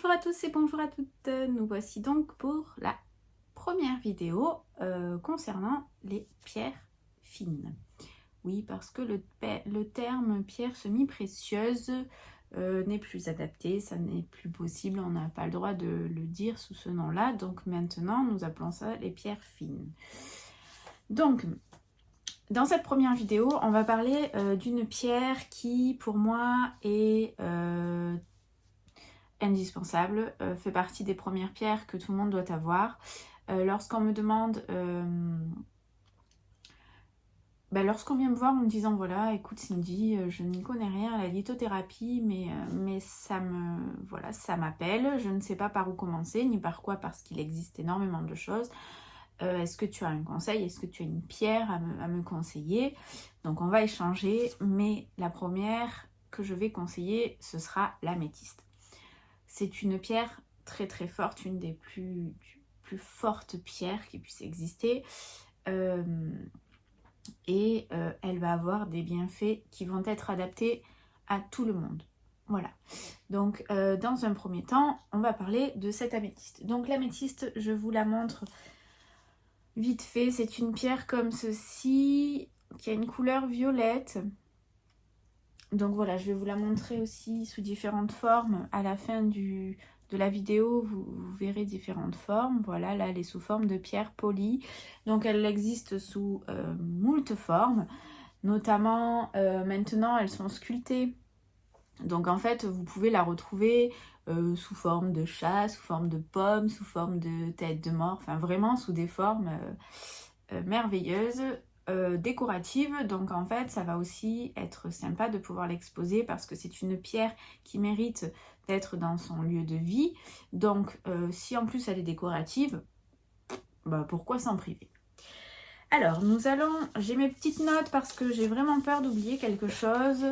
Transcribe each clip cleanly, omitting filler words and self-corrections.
Bonjour à tous et bonjour à toutes, nous voici donc pour la première vidéo concernant les pierres fines. Oui, parce que le terme pierre semi-précieuse n'est plus adapté, ça n'est plus possible, on n'a pas le droit de le dire sous ce nom-là, donc maintenant nous appelons ça les pierres fines. Donc, dans cette première vidéo, on va parler d'une pierre qui pour moi est indispensable, fait partie des premières pierres que tout le monde doit avoir. Lorsqu'on me demande, lorsqu'on vient me voir en me disant voilà, écoute Cindy, je n'y connais rien à la lithothérapie, mais ça m'appelle, je ne sais pas par où commencer, ni par quoi, parce qu'il existe énormément de choses. Est-ce que tu as un conseil? Est-ce que tu as une pierre à me conseiller? Donc on va échanger, mais la première que je vais conseiller, ce sera l'améthyste. C'est une pierre très très forte, une des plus fortes pierres qui puissent exister. Elle va avoir des bienfaits qui vont être adaptés à tout le monde. Voilà. Donc, dans un premier temps, on va parler de cette améthyste. Donc, l'améthyste, je vous la montre vite fait. C'est une pierre comme ceci, qui a une couleur violette. Donc voilà, je vais vous la montrer aussi sous différentes formes. À la fin de la vidéo, vous verrez différentes formes. Voilà, là, elle est sous forme de pierre polie. Donc elle existe sous moult formes. Notamment, maintenant, elles sont sculptées. Donc en fait, vous pouvez la retrouver sous forme de chat, sous forme de pomme, sous forme de tête de mort. Enfin, vraiment sous des formes merveilleuses. Décorative, donc en fait ça va aussi être sympa de pouvoir l'exposer parce que c'est une pierre qui mérite d'être dans son lieu de vie, donc si en plus elle est décorative, pourquoi s'en priver? Alors j'ai mes petites notes parce que j'ai vraiment peur d'oublier quelque chose,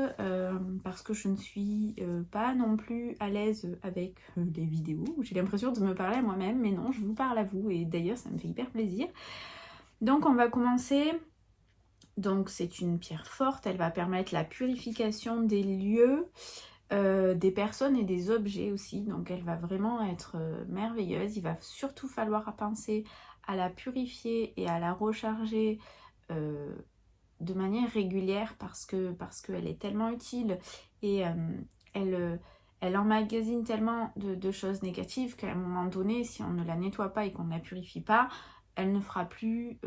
parce que je ne suis pas non plus à l'aise avec les vidéos, j'ai l'impression de me parler à moi-même, mais non, je vous parle à vous et d'ailleurs ça me fait hyper plaisir. Donc on va commencer. Donc c'est une pierre forte, elle va permettre la purification des lieux, des personnes et des objets aussi. Donc elle va vraiment être merveilleuse. Il va surtout falloir penser à la purifier et à la recharger de manière régulière parce qu'elle est tellement utile et elle emmagasine tellement de choses négatives qu'à un moment donné, si on ne la nettoie pas et qu'on ne la purifie pas, elle ne fera plus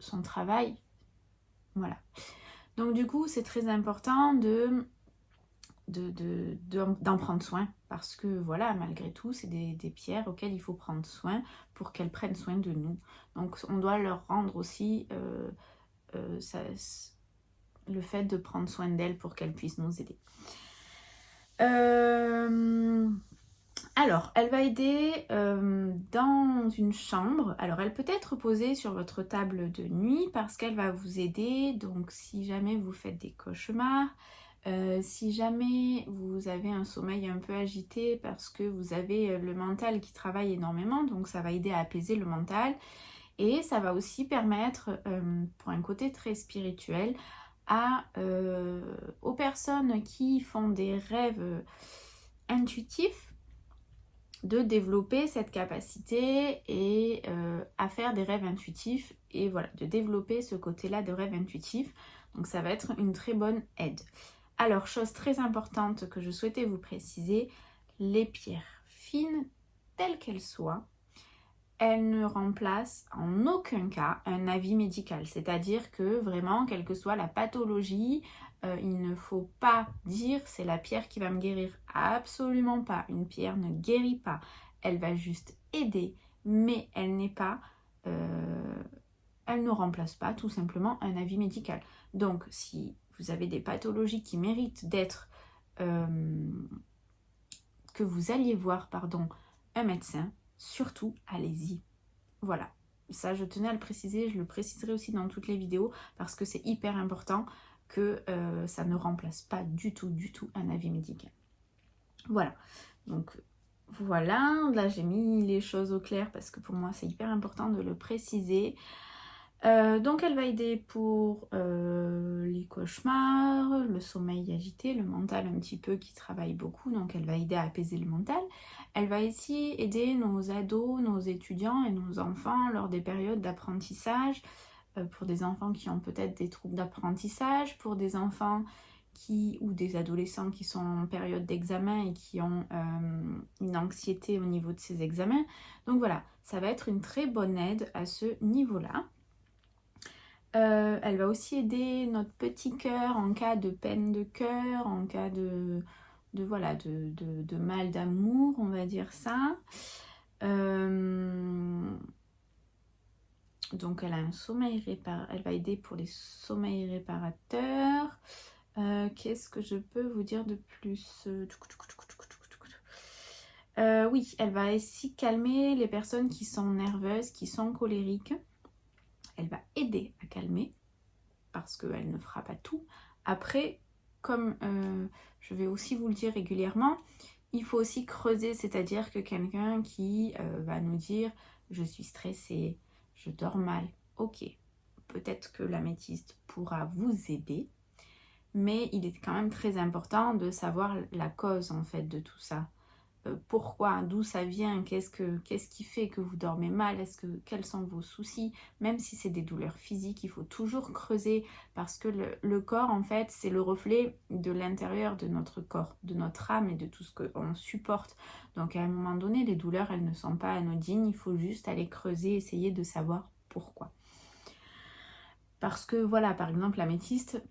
son travail. Voilà. Donc du coup, c'est très important d'en prendre soin parce que voilà, malgré tout, c'est des pierres auxquelles il faut prendre soin pour qu'elles prennent soin de nous. Donc on doit leur rendre aussi le fait de prendre soin d'elles pour qu'elles puissent nous aider. Alors, elle va aider dans une chambre. Alors, elle peut être posée sur votre table de nuit parce qu'elle va vous aider. Donc, si jamais vous faites des cauchemars, si jamais vous avez un sommeil un peu agité parce que vous avez le mental qui travaille énormément, donc ça va aider à apaiser le mental. Et ça va aussi permettre, pour un côté très spirituel, aux personnes qui font des rêves intuitifs, de développer cette capacité et à faire des rêves intuitifs et voilà, de développer ce côté-là de rêve intuitif. Donc ça va être une très bonne aide. Alors, chose très importante que je souhaitais vous préciser, les pierres fines, telles qu'elles soient, elles ne remplacent en aucun cas un avis médical. C'est-à-dire que vraiment, quelle que soit la pathologie, il ne faut pas dire c'est la pierre qui va me guérir. Absolument pas. Une pierre ne guérit pas. Elle va juste aider, mais elle n'est pas... elle ne remplace pas tout simplement un avis médical. Donc, si vous avez des pathologies qui méritent d'être... que vous alliez voir, un médecin, surtout, allez-y. Voilà, ça je tenais à le préciser, je le préciserai aussi dans toutes les vidéos parce que c'est hyper important que ça ne remplace pas du tout un avis médical. Voilà, donc voilà, là j'ai mis les choses au clair parce que pour moi c'est hyper important de le préciser. Donc elle va aider pour les cauchemars, le sommeil agité, le mental un petit peu qui travaille beaucoup, donc elle va aider à apaiser le mental. Elle va aussi aider nos ados, nos étudiants et nos enfants lors des périodes d'apprentissage, pour des enfants qui ont peut-être des troubles d'apprentissage, pour des enfants ou des adolescents qui sont en période d'examen et qui ont une anxiété au niveau de ces examens. Donc voilà, ça va être une très bonne aide à ce niveau-là. Elle va aussi aider notre petit cœur en cas de peine de cœur, en cas de mal d'amour, on va dire ça. Donc elle a un sommeil elle va aider pour les sommeils réparateurs. Qu'est-ce que je peux vous dire de plus? Oui, elle va aussi calmer les personnes qui sont nerveuses, qui sont colériques. Elle va aider à calmer, parce qu'elle ne fera pas tout. Après, comme je vais aussi vous le dire régulièrement, il faut aussi creuser, c'est-à-dire que quelqu'un qui va nous dire « je suis stressée, je dors mal », ok, peut-être que l'améthyste pourra vous aider, mais il est quand même très important de savoir la cause en fait de tout ça. Pourquoi, d'où ça vient, qu'est-ce qui fait que vous dormez mal, quels sont vos soucis, même si c'est des douleurs physiques, il faut toujours creuser parce que le corps en fait c'est le reflet de l'intérieur de notre corps, de notre âme et de tout ce qu'on supporte. Donc à un moment donné les douleurs elles ne sont pas anodines, il faut juste aller creuser, essayer de savoir pourquoi. Parce que voilà, par exemple l'améthyste,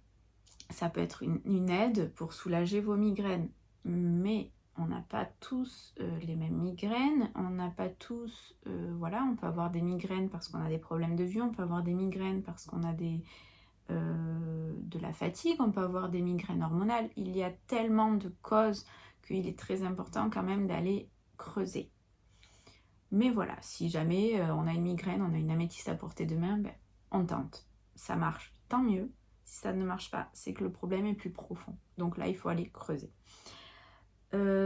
ça peut être une aide pour soulager vos migraines, mais on n'a pas tous les mêmes migraines, on n'a pas tous, voilà, on peut avoir des migraines parce qu'on a des problèmes de vue, on peut avoir des migraines parce qu'on a de la fatigue, on peut avoir des migraines hormonales. Il y a tellement de causes qu'il est très important quand même d'aller creuser. Mais voilà, si jamais on a une migraine, on a une améthyste à portée de main, ben, on tente. Ça marche, tant mieux. Si ça ne marche pas, c'est que le problème est plus profond. Donc là, il faut aller creuser.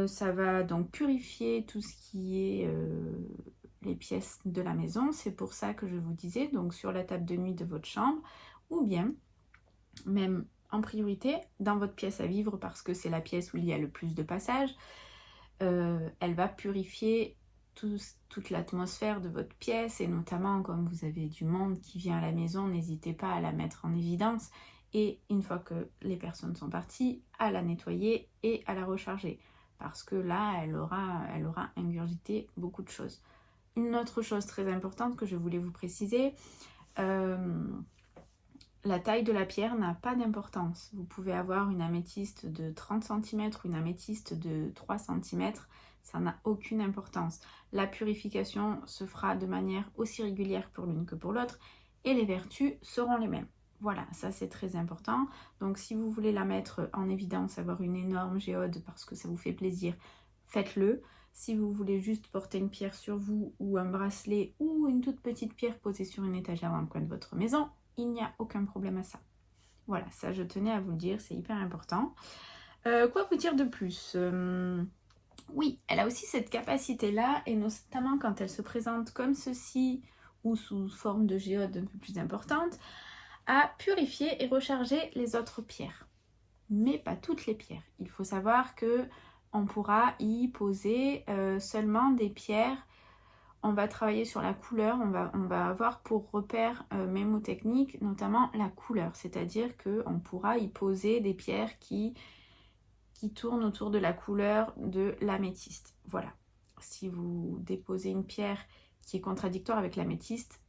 Ça va donc purifier tout ce qui est les pièces de la maison. C'est pour ça que je vous disais, donc sur la table de nuit de votre chambre, ou bien même en priorité dans votre pièce à vivre parce que c'est la pièce où il y a le plus de passages. Elle va purifier toute l'atmosphère de votre pièce et notamment comme vous avez du monde qui vient à la maison, n'hésitez pas à la mettre en évidence et une fois que les personnes sont parties, à la nettoyer et à la recharger parce que là, elle aura ingurgité beaucoup de choses. Une autre chose très importante que je voulais vous préciser, la taille de la pierre n'a pas d'importance. Vous pouvez avoir une améthyste de 30 cm ou une améthyste de 3 cm, ça n'a aucune importance. La purification se fera de manière aussi régulière pour l'une que pour l'autre et les vertus seront les mêmes. Voilà, ça c'est très important. Donc si vous voulez la mettre en évidence, avoir une énorme géode parce que ça vous fait plaisir, faites-le. Si vous voulez juste porter une pierre sur vous ou un bracelet ou une toute petite pierre posée sur une étagère dans le coin de votre maison, il n'y a aucun problème à ça. Voilà, ça je tenais à vous le dire, c'est hyper important. Quoi vous dire de plus? Oui, elle a aussi cette capacité-là, et notamment quand elle se présente comme ceci, ou sous forme de géode un peu plus importante, à purifier et recharger les autres pierres. Mais pas toutes les pierres. Il faut savoir que on pourra y poser seulement des pierres. On va travailler sur la couleur, on va avoir pour repère mémotechnique notamment la couleur, c'est-à-dire qu'on pourra y poser des pierres qui tournent autour de la couleur de l'améthyste. Voilà. Si vous déposez une pierre qui est contradictoire avec l'améthyste,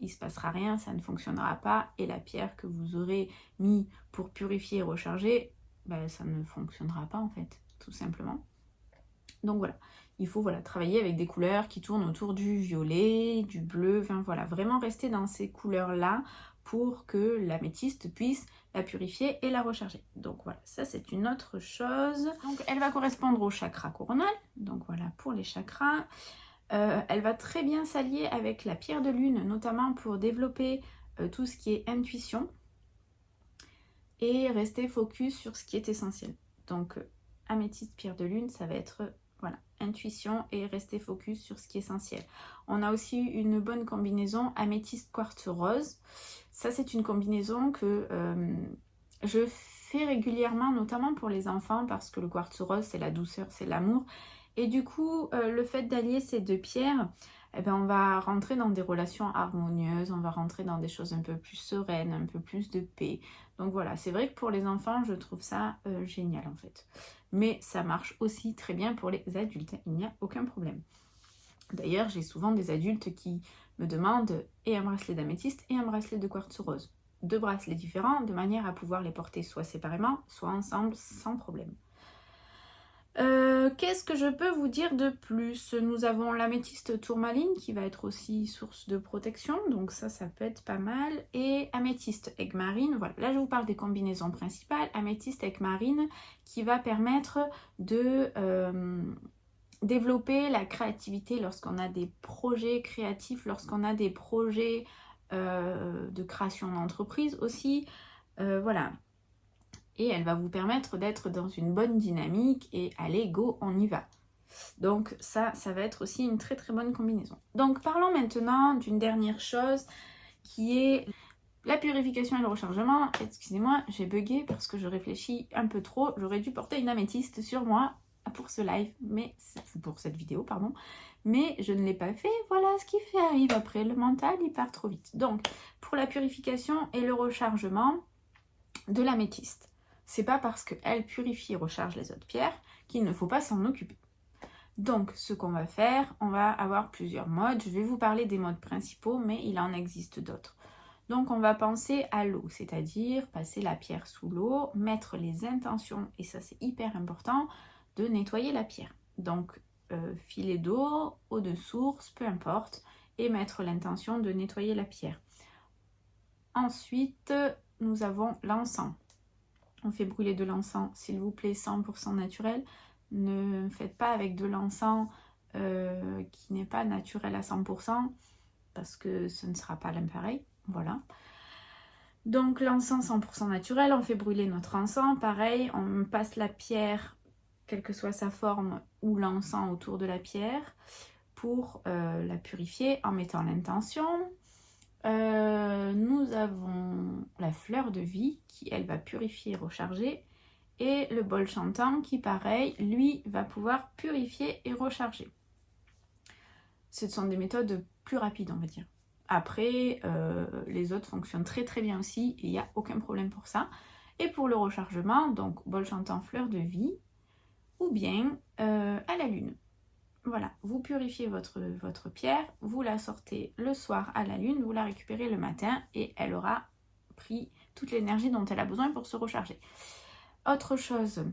il ne se passera rien, ça ne fonctionnera pas, et la pierre que vous aurez mis pour purifier et recharger, ben, ça ne fonctionnera pas en fait, tout simplement. Donc voilà, il faut travailler avec des couleurs qui tournent autour du violet, du bleu, enfin voilà, vraiment rester dans ces couleurs-là pour que l'améthyste puisse la purifier et la recharger. Donc voilà, ça c'est une autre chose. Donc elle va correspondre au chakra coronal, donc voilà pour les chakras. Elle va très bien s'allier avec la pierre de lune, notamment pour développer tout ce qui est intuition et rester focus sur ce qui est essentiel. Donc améthyste, pierre de lune, ça va être Voilà, intuition et rester focus sur ce qui est essentiel. On a aussi une bonne combinaison améthyste quartz rose. Ça, c'est une combinaison que je fais régulièrement, notamment pour les enfants, parce que le quartz rose, c'est la douceur, c'est l'amour. Et du coup, le fait d'allier ces deux pierres, eh ben, on va rentrer dans des relations harmonieuses, on va rentrer dans des choses un peu plus sereines, un peu plus de paix. Donc voilà, c'est vrai que pour les enfants, je trouve ça génial en fait. Mais ça marche aussi très bien pour les adultes, il n'y a aucun problème. D'ailleurs, j'ai souvent des adultes qui me demandent et un bracelet d'améthyste et un bracelet de quartz rose. 2 bracelets différents, de manière à pouvoir les porter soit séparément, soit ensemble, sans problème. Qu'est-ce que je peux vous dire de plus? Nous avons l'améthyste tourmaline qui va être aussi source de protection, donc ça peut être pas mal. Et améthyste aigue marine, voilà, là je vous parle des combinaisons principales. Améthyste aigue marine qui va permettre de développer la créativité lorsqu'on a des projets créatifs, lorsqu'on a des projets de création d'entreprise aussi, voilà. Et elle va vous permettre d'être dans une bonne dynamique et allez, go, on y va. Donc ça va être aussi une très très bonne combinaison. Donc parlons maintenant d'une dernière chose qui est la purification et le rechargement. Excusez-moi, j'ai bugué parce que je réfléchis un peu trop. J'aurais dû porter une améthyste sur moi pour ce live, mais pour cette vidéo, pardon. Mais je ne l'ai pas fait. Voilà ce qui arrive après. Le mental, il part trop vite. Donc pour la purification et le rechargement de l'améthyste. C'est pas parce qu'elle purifie et recharge les autres pierres qu'il ne faut pas s'en occuper. Donc, ce qu'on va faire, on va avoir plusieurs modes. Je vais vous parler des modes principaux, mais il en existe d'autres. Donc, on va penser à l'eau, c'est-à-dire passer la pierre sous l'eau, mettre les intentions, et ça c'est hyper important, de nettoyer la pierre. Donc, filet d'eau, eau de source, peu importe, et mettre l'intention de nettoyer la pierre. Ensuite, nous avons l'encens. On fait brûler de l'encens, s'il vous plaît, 100% naturel. Ne faites pas avec de l'encens qui n'est pas naturel à 100% parce que ce ne sera pas l'impareil. Voilà. Donc l'encens 100% naturel, on fait brûler notre encens. Pareil, on passe la pierre, quelle que soit sa forme, ou l'encens autour de la pierre pour la purifier en mettant l'intention. Nous avons la fleur de vie qui, elle, va purifier et recharger. Et le bol chantant qui, pareil, lui, va pouvoir purifier et recharger. Ce sont des méthodes plus rapides, on va dire. Après, les autres fonctionnent très très bien aussi et il n'y a aucun problème pour ça. Et pour le rechargement, donc bol chantant, fleur de vie ou bien à la lune. Voilà, vous purifiez votre pierre, vous la sortez le soir à la lune, vous la récupérez le matin et elle aura pris toute l'énergie dont elle a besoin pour se recharger. Autre chose,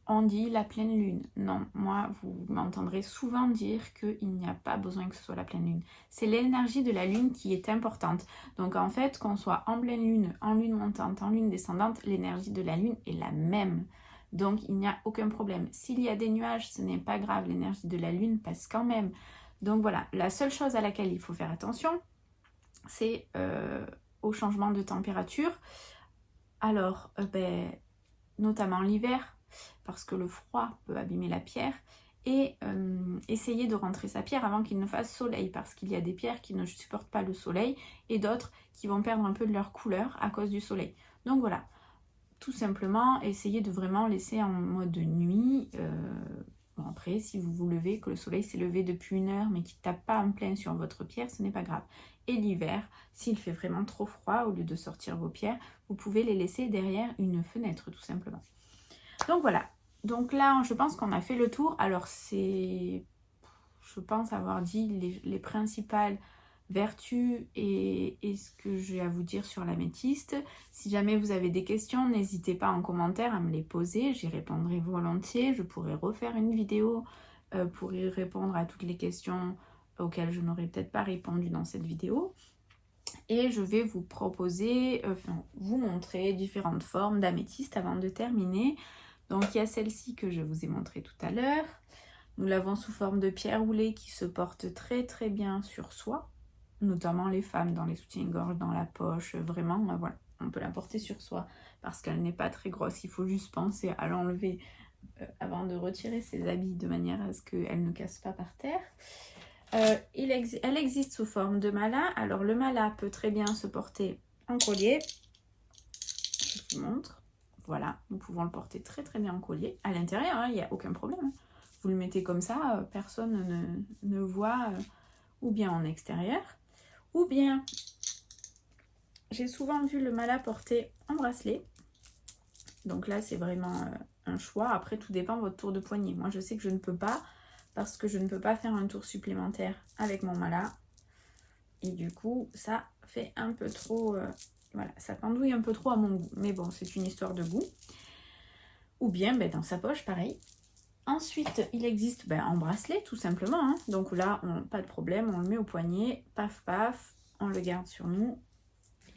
on dit la pleine lune. Non, moi, vous m'entendrez souvent dire qu'il n'y a pas besoin que ce soit la pleine lune. C'est l'énergie de la lune qui est importante. Donc en fait, qu'on soit en pleine lune, en lune montante, en lune descendante, l'énergie de la lune est la même. Donc il n'y a aucun problème. S'il y a des nuages, ce n'est pas grave, l'énergie de la lune passe quand même. Donc voilà, la seule chose à laquelle il faut faire attention, c'est au changement de température. Alors, notamment l'hiver, parce que le froid peut abîmer la pierre, et essayer de rentrer sa pierre avant qu'il ne fasse soleil, parce qu'il y a des pierres qui ne supportent pas le soleil, et d'autres qui vont perdre un peu de leur couleur à cause du soleil. Donc voilà. Tout simplement, essayez de vraiment laisser en mode nuit. Bon après, si vous vous levez, que le soleil s'est levé depuis 1 heure, mais qu'il ne tape pas en plein sur votre pierre, ce n'est pas grave. Et l'hiver, s'il fait vraiment trop froid, au lieu de sortir vos pierres, vous pouvez les laisser derrière une fenêtre, tout simplement. Donc voilà. Donc là, je pense qu'on a fait le tour. Alors je pense avoir dit les principales vertus et ce que j'ai à vous dire sur l'améthyste. Si jamais vous avez des questions, n'hésitez pas en commentaire à me les poser, j'y répondrai volontiers. Je pourrai refaire une vidéo pour y répondre à toutes les questions auxquelles je n'aurais peut-être pas répondu dans cette vidéo. Et je vais vous proposer, vous montrer différentes formes d'améthyste avant de terminer. Donc il y a celle-ci que je vous ai montrée tout à l'heure. Nous l'avons sous forme de pierre roulée qui se porte très très bien sur soi, notamment les femmes dans les soutiens-gorge, dans la poche, vraiment, voilà, on peut la porter sur soi parce qu'elle n'est pas très grosse, il faut juste penser à l'enlever avant de retirer ses habits de manière à ce qu'elle ne casse pas par terre. Elle existe sous forme de mala. Alors le mala peut très bien se porter en collier. Je vous montre. Voilà, nous pouvons le porter très très bien en collier. À l'intérieur, hein, il n'y a aucun problème. Hein. Vous le mettez comme ça, personne ne voit, ou bien en extérieur. Ou bien, j'ai souvent vu le mala porté en bracelet. Donc là, c'est vraiment un choix. Après, tout dépend de votre tour de poignet. Moi, je sais que je ne peux pas, parce que je ne peux pas faire un tour supplémentaire avec mon mala. Et du coup, ça fait un peu trop... voilà, ça pendouille un peu trop à mon goût. Mais bon, c'est une histoire de goût. Ou bien dans sa poche, pareil. Ensuite, il existe en bracelet, tout simplement. Hein. Donc là, pas de problème, on le met au poignet. Paf, paf, on le garde sur nous.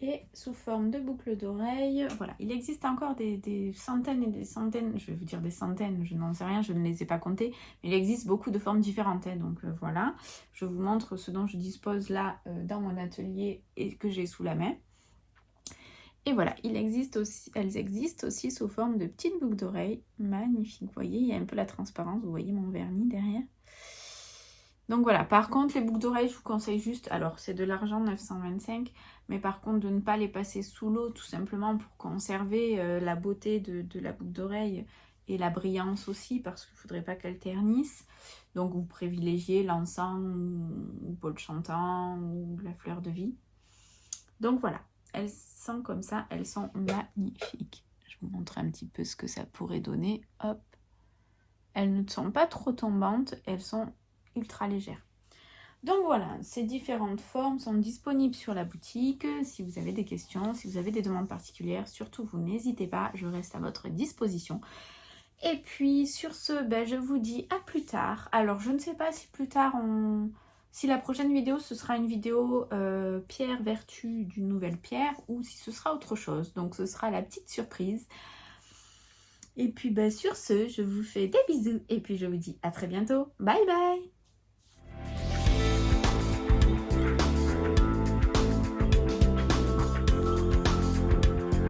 Et sous forme de boucle d'oreille, voilà, il existe encore des centaines et des centaines, je vais vous dire des centaines, je n'en sais rien, je ne les ai pas comptées, mais il existe beaucoup de formes différentes, hein, donc voilà, je vous montre ce dont je dispose là dans mon atelier et que j'ai sous la main. Et voilà, elles existent aussi sous forme de petites boucles d'oreilles, magnifiques, vous voyez, il y a un peu la transparence, vous voyez mon vernis derrière. Donc voilà, par contre les boucles d'oreilles, je vous conseille juste, alors c'est de l'argent 925, mais par contre de ne pas les passer sous l'eau tout simplement pour conserver la beauté de la boucle d'oreille et la brillance aussi, parce qu'il ne faudrait pas qu'elle ternisse. Donc vous privilégiez l'encens ou Paul Chantant ou la fleur de vie. Donc voilà, elles sont comme ça, elles sont magnifiques. Je vous montre un petit peu ce que ça pourrait donner. Hop, elles ne sont pas trop tombantes, elles sont ultra légère. Donc voilà, ces différentes formes sont disponibles sur la boutique. Si vous avez des questions, si vous avez des demandes particulières, surtout vous n'hésitez pas, je reste à votre disposition. Et puis sur ce, je vous dis à plus tard. Alors je ne sais pas si plus tard, si la prochaine vidéo ce sera une vidéo pierre vertu d'une nouvelle pierre ou si ce sera autre chose. Donc ce sera la petite surprise. Et puis sur ce, je vous fais des bisous et puis je vous dis à très bientôt. Bye bye!